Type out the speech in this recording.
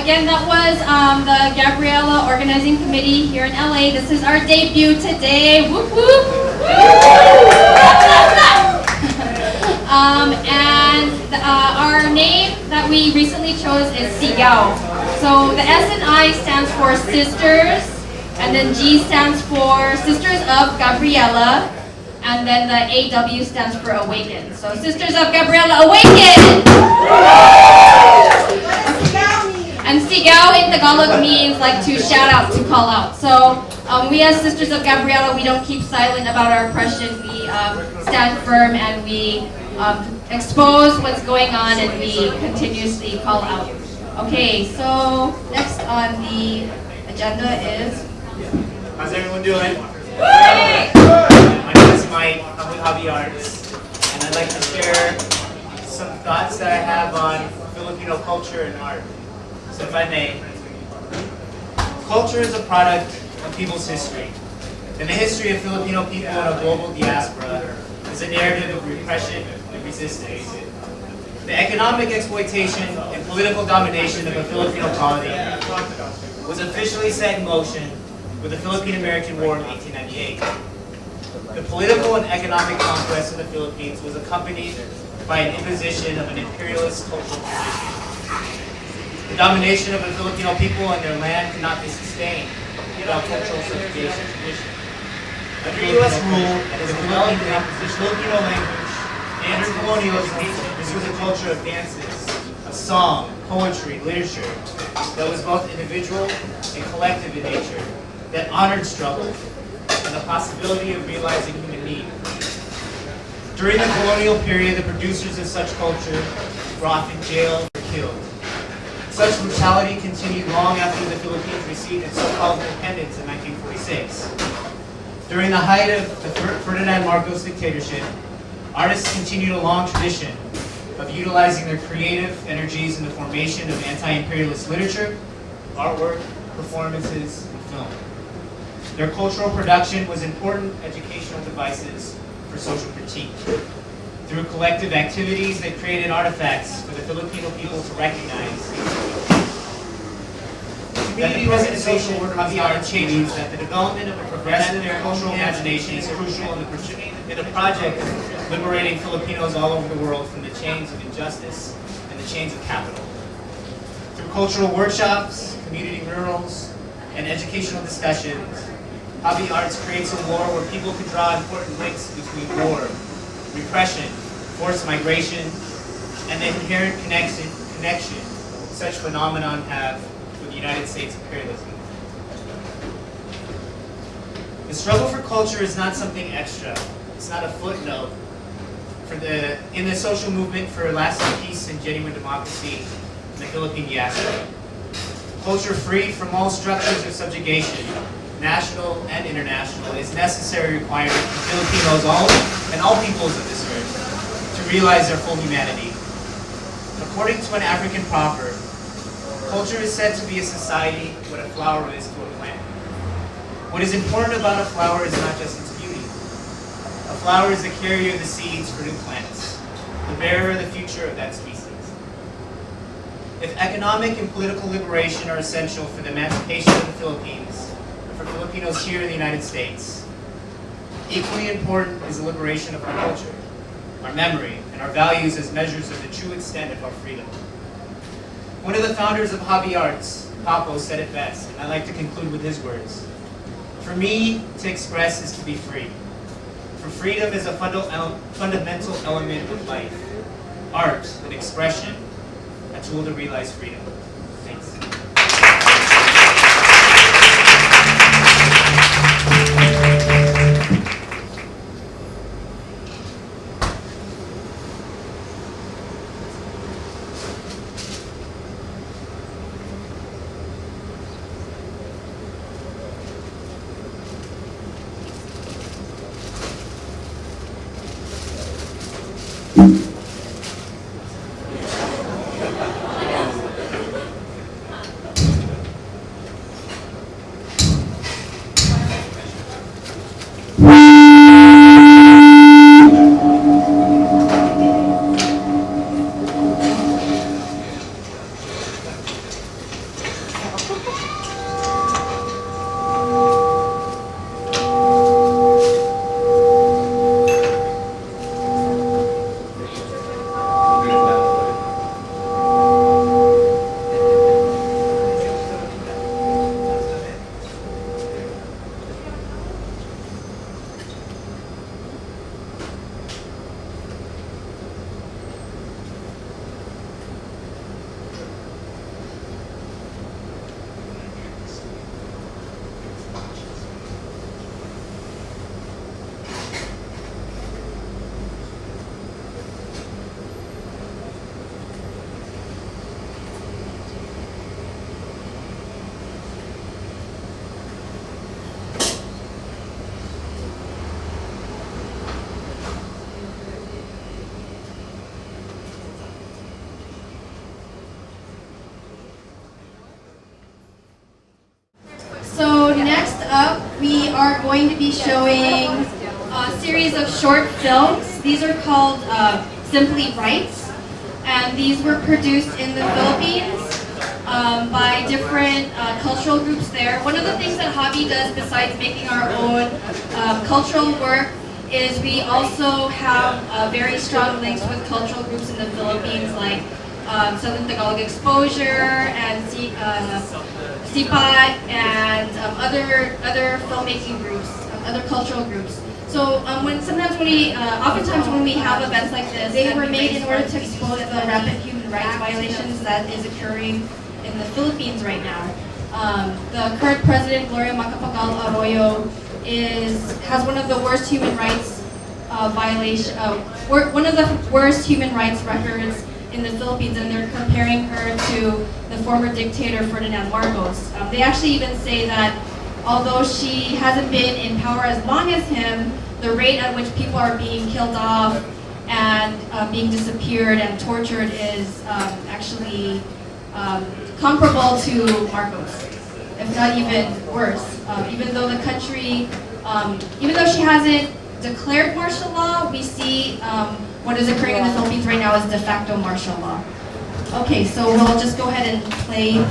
again, that was the Gabriela Organizing Committee here in LA. This is our debut today. Whoop whoop! Our name that we recently chose is Sigao. So the S and I stands for Sisters, and then G stands for Sisters of Gabriela, and then the AW stands for Awaken. So Sisters of Gabriela, Awaken! And Sigao in Tagalog means like to shout out, to call out. So we as Sisters of Gabriela, we don't keep silent about our oppression. We stand firm and we expose what's going on and we continuously call out. Okay, so next on the agenda is... How's everyone doing? My name is Mike, I'm with HABI Arts, and I'd like to share some thoughts that I have on Filipino culture and art. So if I may, culture is a product of people's history, and the history of Filipino people in a global diaspora is a narrative of repression and resistance. The economic exploitation and political domination of a Filipino colony was officially set in motion with the Philippine-American War of 1898. The political and economic conquest of the Philippines was accompanied by an imposition of an imperialist cultural tradition. The domination of the Filipino people and their land could not be sustained without cultural subjugation tradition. Under U.S. rule, the Filipino language, and under colonialism, this was a culture of dances, of song, poetry, literature, that was both individual and collective in nature, that honored struggle and the possibility of realizing human need. During the colonial period, the producers of such culture were often jailed or killed. Such brutality continued long after the Philippines received its so-called independence in 1946. During the height of the Ferdinand Marcos dictatorship, artists continued a long tradition of utilizing their creative energies in the formation of anti-imperialist literature, artwork, performances, and film. Their cultural production was important educational devices for social critique. Through collective activities, they created artifacts for the Filipino people to recognize. That the present social order of the art believes that the development of a progressive cultural imagination is crucial in the project of liberating Filipinos all over the world from the chains of injustice and the chains of capital. Through cultural workshops, community murals, and educational discussions, HABI Arts creates a war where people can draw important links between war, repression, forced migration, and the inherent connection such phenomenon have with the United States imperialism. The struggle for culture is not something extra. It's not a footnote in the social movement for lasting peace and genuine democracy in the Philippine diaspora. Culture free from all structures of subjugation, national and international, is necessary requirement for Filipinos and all peoples of this earth to realize their full humanity. According to an African proverb, culture is said to be a society what a flower is to a plant. What is important about a flower is not just its beauty. A flower is the carrier of the seeds for new plants, the bearer of the future of that species. If economic and political liberation are essential for the emancipation of the Philippines, and for Filipinos here in the United States, equally important is the liberation of our culture, our memory, and our values as measures of the true extent of our freedom. One of the founders of HABI Arts, Papo, said it best, and I'd like to conclude with his words. For me, to express is to be free. For freedom is a fundamental element of life. Art, an expression, a tool to realize freedom. Thanks. So next up, we are going to be showing a series of short films. These are called Simply Rights, and these were produced in the Philippines by different cultural groups there. One of the things that HABI does besides making our own cultural work is we also have very strong links with cultural groups in the Philippines, like Southern Tagalog Exposure and SIPA and other filmmaking groups, other cultural groups. So oftentimes when we have events like this, they were made in order to expose the rampant human rights violations that is occurring in the Philippines right now. The current president, Gloria Macapagal Arroyo, has one of the worst human rights one of the worst human rights records in the Philippines, and they're comparing her to the former dictator Ferdinand Marcos. They actually even say that although she hasn't been in power as long as him, the rate at which people are being killed off and being disappeared and tortured is actually comparable to Marcos, if not even worse. Even though the country, even though she hasn't declared martial law, we see what is occurring in the Philippines right now is de facto martial law. Okay, so we'll just go ahead and play.